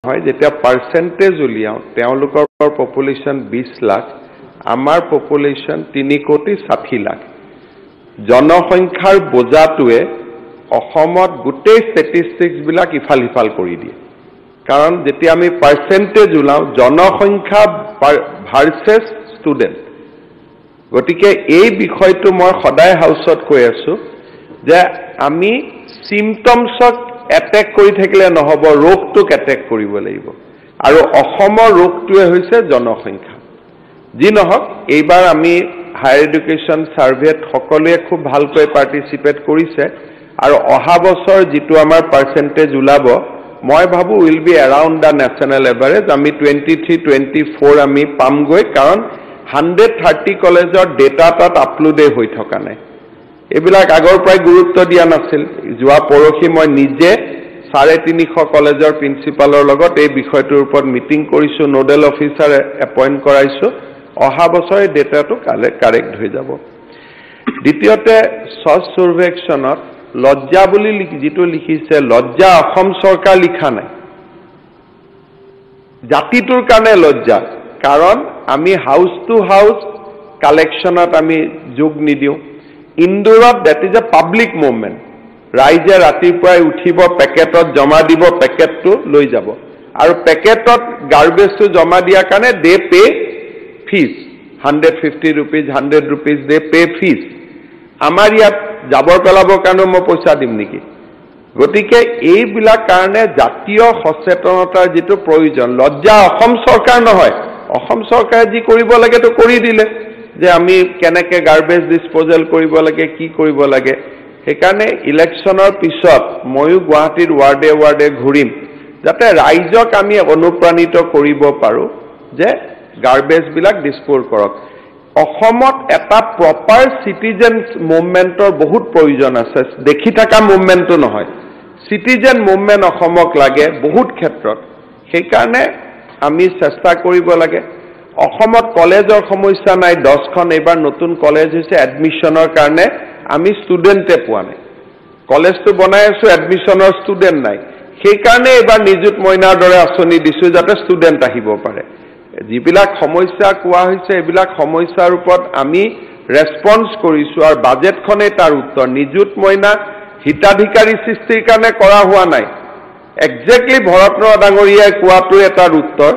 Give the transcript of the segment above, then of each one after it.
হয় যেতিয়া পাৰ্চেন্টেজ উলিয়াও তেওঁলোকৰ পপুলেশ্যন 20 লাখ আমাৰ পপুলেশ্যন 3,60 লাখ জনসংখ্যাৰ বোজাটোৱে অসমত গোটেই ষ্টেটিষ্টিক্স বিলাক ইফাল সিফাল কৰি দিয়ে কাৰণ যেতিয়া আমি পাৰ্চেন্টেজ উলাও জনসংখ্যা ভাৰ্চেছ ষ্টুডেণ্ট গতিকে এই বিষয়টো মই সদায় হাউছত কৈ আছো যে আমি সিম্পটমছক এটেক কৰি থাকিলে নহব ৰোগটোক এটেক কৰিব লাগিব আৰু অসমৰ ৰোগটোৱে হৈছে জনসংখ্যা যি নহওক এইবাৰ আমি হায়াৰ এডুকেশ্যন সাৰ্ভেত সকলোৱে খুব ভালকৈ পাৰ্টিসিপেট কৰিছে আৰু অহা বছৰ যেটো আমাৰ পাৰ্চেন্টেজ উলাব মই ভাবো will be around the national average আমি 23-24 আমি পামগৈ কাৰণ 130 কলেজৰ ডেটা তাত আপলোডে হৈ থকা নাই এবিলাক আগৰ পৰাই গুৰুত্ব দিয়া নাছিল যোৱা পৰখি মই নিজে 350 কলেজৰ প্ৰিন্সিপালৰ লগত এই বিষয়টোৰ ওপৰত মিটিং কৰিছো নোডেল অফিচাৰ এপইন্ট কৰাইছো অহা বছৰ এই ডেটাটো কাৰেক্ট হৈ যাব দ্বিতীয়তে সচ সাৰ্ভেক্ষণত লজ্জা বুলি যেটো লিখিছে লজ্জা অসম চৰকাৰ লিখা নাই জাতিটোৰ কাৰণে লজ্জা কাৰণ আমি হাউস টু হাউস কালেকশনত আমি যোগ নিদিও ইন্দোৰত that is a public movement ৰাইজে ৰাতিপুৱাই উঠিব পেকেটত জমা দিব পেকেটটো লৈ যাব আৰু পেকেটত গাৰ্বেজটো জমা দিয়া কাৰণে দে পে ফিজ 150 rupees 100 rupees দে পে ফিজ আমাৰ ইয়াত জাবৰ পেলাবৰ কাৰণে মই পইচা দিম নেকি গতিকে এইবিলাক কাৰণে জাতীয় সচেতনতাৰ যেটো প্ৰয়োজন লজ্জা অসম চৰকাৰ নহয় অসম চৰকাৰে যি কৰিব লাগে তো কৰি দিলে যে আমি কেনেকে গাৰ্বেজ ডিসপোজাল কৰিব লাগে কি কৰিব লাগে সেইকাৰণে ইলেকশ্যনৰ পিছত ময়ো গুৱাহাটীৰ ৱাৰ্ডে ঘূৰিম যাতে ৰাইজক আমি অনুপ্ৰাণিত কৰিব পাৰো যে গাৰ্বেজ বিলাক ডিসপোজ কৰক অসমত এটা প্ৰপাৰ সিটিজেনছ মুভমেন্টৰ বহুত প্ৰয়োজন আছে দেখি থকা মুভমেন্টটো নহয় সিটিজেন মুভমেন্ট অসমক লাগে বহুত ক্ষেত্ৰত সেইকাৰণে আমি চেষ্টা কৰিব লাগে অসমত কলেজৰ সমস্যা নাই 10খন এবাৰ নতুন কলেজ হৈছে এডমিশনৰ কাৰণে আমি ষ্টুডেন্টে পোৱা নাই কলেজটো বনাই আছো এডমিশনৰ ষ্টুডেন্ট নাই সেই কাৰণে এবাৰ নিযুত মইনাৰ দৰে আঁচনি দিছো যাতে ষ্টুডেন্ট আহিব পাৰে যিবিলাক সমস্যা কোৱা হৈছে এইবিলাক সমস্যাৰ ওপৰত আমি ৰেসপন্স কৰিছো আৰু বাজেটখনে তাৰ উত্তৰ নিযুত মইনা হিতাধিকাৰী সৃষ্টিৰ কাৰণে কৰা হোৱা নাই এক্স্যাক্টলি ভৰতনগৰ ডাঙৰীয়াই কোৱাটো এটাৰ উত্তৰ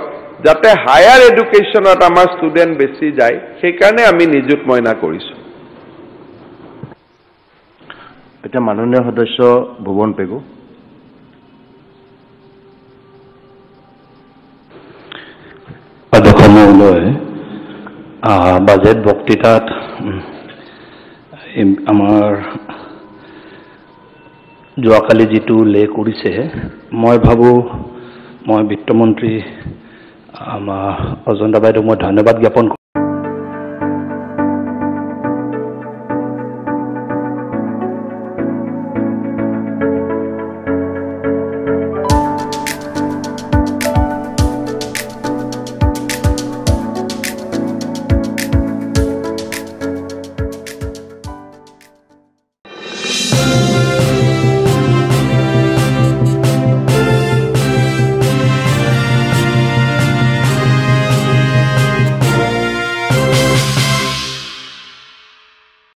যাতে হায়াৰ এডুকেশ্যনত আমাৰ ষ্টুডেন্ট বেছি যায় সেই কাৰণে আমি নিযুত মইনা কৰিছো এটা মাননীয় সদস্য ভুৱন পেগু অধ্যক্ষ মহোদয় বাজেট বক্তৃতাত আমাৰ যোৱাকালি যেটো উল্লেখ কৰিছে মই ভাবো মই বিত্তমন্ত্ৰী আমাৰ অজন্তা বাইদেউ মই ধন্যবাদ জ্ঞাপন কৰিছো